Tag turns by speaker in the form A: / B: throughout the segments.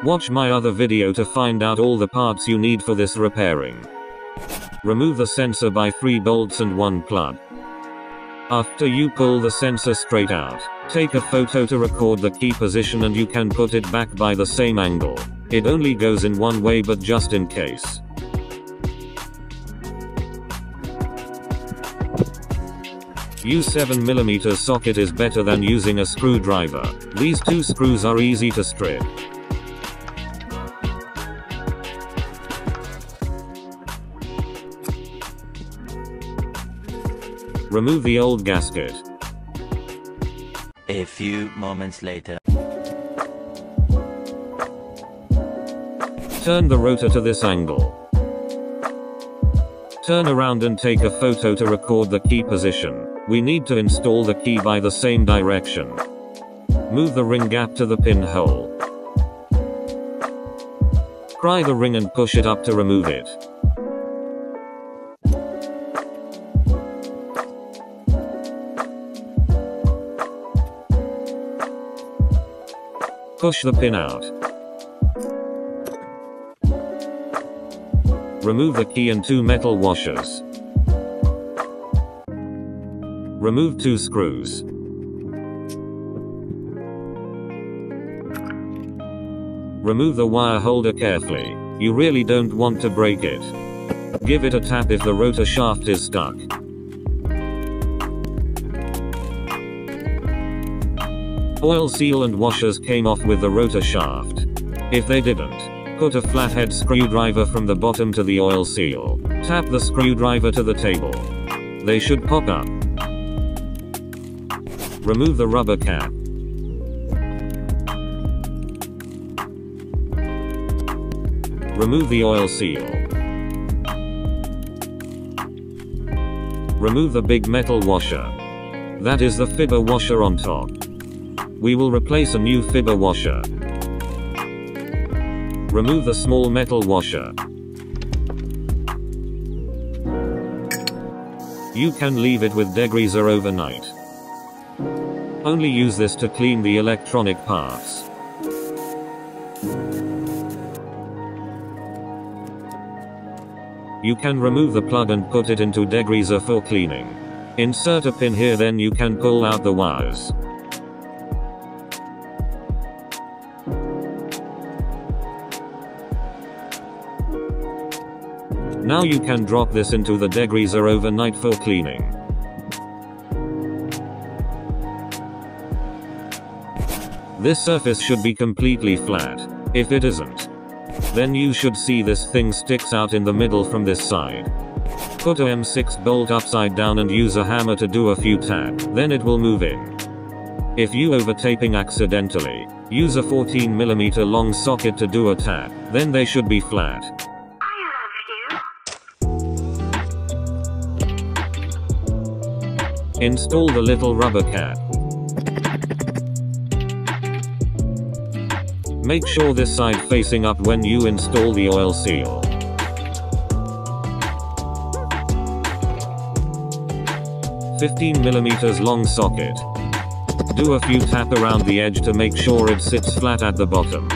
A: Watch my other video to find out all the parts you need for this repairing. Remove the sensor by 3 bolts and 1 plug. After you pull the sensor straight out, take a photo to record the key position and you can put it back by the same angle. It only goes in one way, but just in case. Use 7mm socket is better than using a screwdriver. These 2 screws are easy to strip. Remove the old gasket.
B: A few moments later.
A: Turn the rotor to this angle. Turn around and take a photo to record the key position. We need to install the key by the same direction. Move the ring gap to the pinhole. Pry the ring and push it up to remove it. Push the pin out. Remove the key and 2 metal washers. Remove 2 screws. Remove the wire holder carefully. You really don't want to break it. Give it a tap if the rotor shaft is stuck. Oil seal and washers came off with the rotor shaft. If they didn't, put a flathead screwdriver from the bottom to the oil seal. Tap the screwdriver to the table. They should pop up. Remove the rubber cap. Remove the oil seal. Remove the big metal washer. That is the Fibre washer on top. We will replace a new Fibre washer. Remove the small metal washer. You can leave it with degreaser overnight. Only use this to clean the electronic parts. You can remove the plug and put it into degreaser for cleaning. Insert a pin here, then you can pull out the wires. Now you can drop this into the degreaser overnight for cleaning. This surface should be completely flat. If it isn't, then you should see this thing sticks out in the middle from this side. Put a M6 bolt upside down and use a hammer to do a few taps, then it will move in. If you over-taping accidentally, use a 14mm long socket to do a tap, then they should be flat. Install the little rubber cap. Make sure this side facing up when you install the oil seal. $15mm long socket. Do a few tap around the edge to make sure it sits flat at the bottom.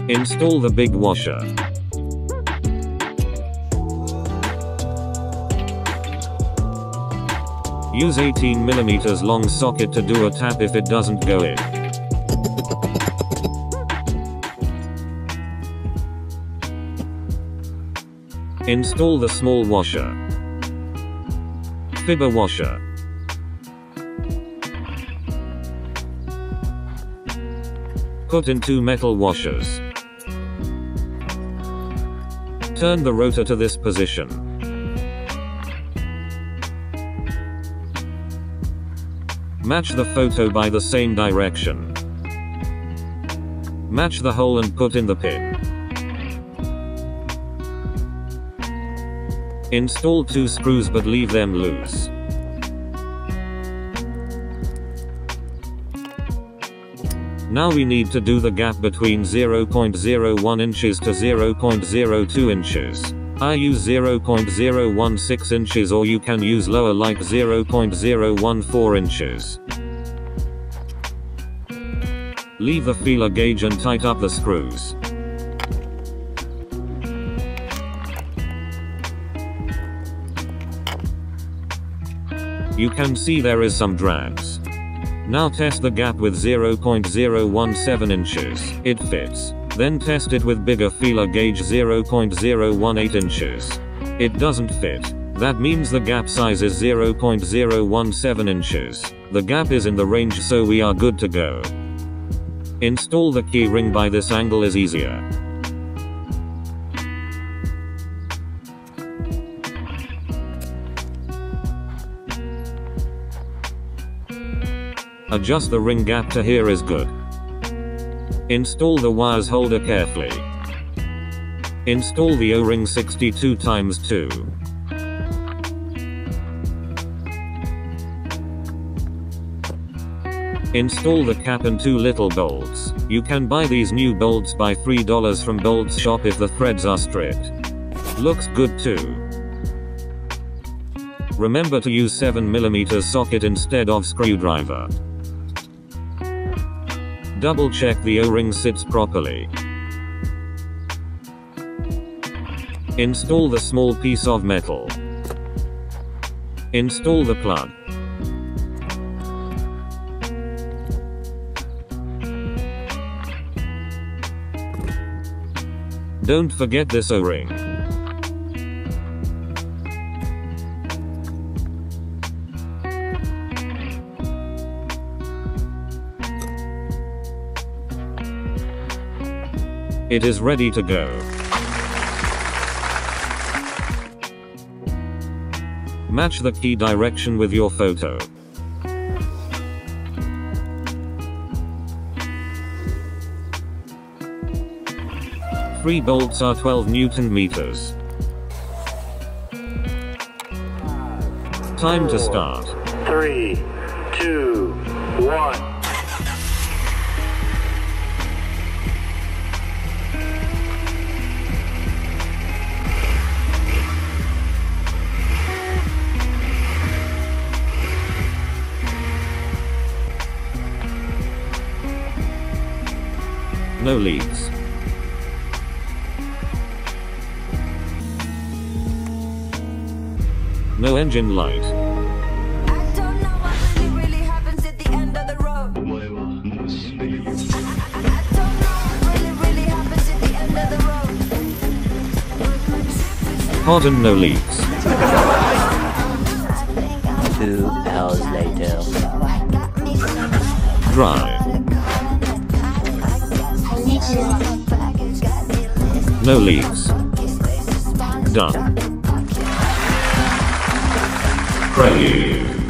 A: Install the big washer. Use 18mm long socket to do a tap if it doesn't go in. Install the small washer. Fibre washer. Put in 2 metal washers. Turn the rotor to this position. Match the photo by the same direction. Match the hole and put in the pin. Install 2 screws but leave them loose. Now we need to do the gap between 0.01 inches to 0.02 inches. I use 0.016 inches, or you can use lower like 0.014 inches. Leave the feeler gauge and tighten up the screws. You can see there is some drags. Now test the gap with 0.017 inches. It fits. Then test it with bigger feeler gauge 0.018 inches. It doesn't fit. That means the gap size is 0.017 inches. The gap is in the range, so we are good to go. Install the key ring by this angle is easier. Adjust the ring gap to here is good. Install the wires holder carefully. Install the O-ring 62x2. Install the cap and 2 little bolts. You can buy these new bolts by $3 from Bolts Shop if the threads are stripped. Looks good too. Remember to use 7mm socket instead of screwdriver. Double check the O-ring sits properly. Install the small piece of metal. Install the plug. Don't forget this O-ring. It is ready to go. Match the key direction with your photo. Three bolts are 12 Newton meters. Time to start.
B: 3, 2, 1.
A: No leaks. No engine light.
C: I don't know what really happens at the end of the road. I don't know what really happens at the end of the road.
A: Hot and no leaks.
D: 2 hours later.
A: Dry. No leaks. Done. Prelude.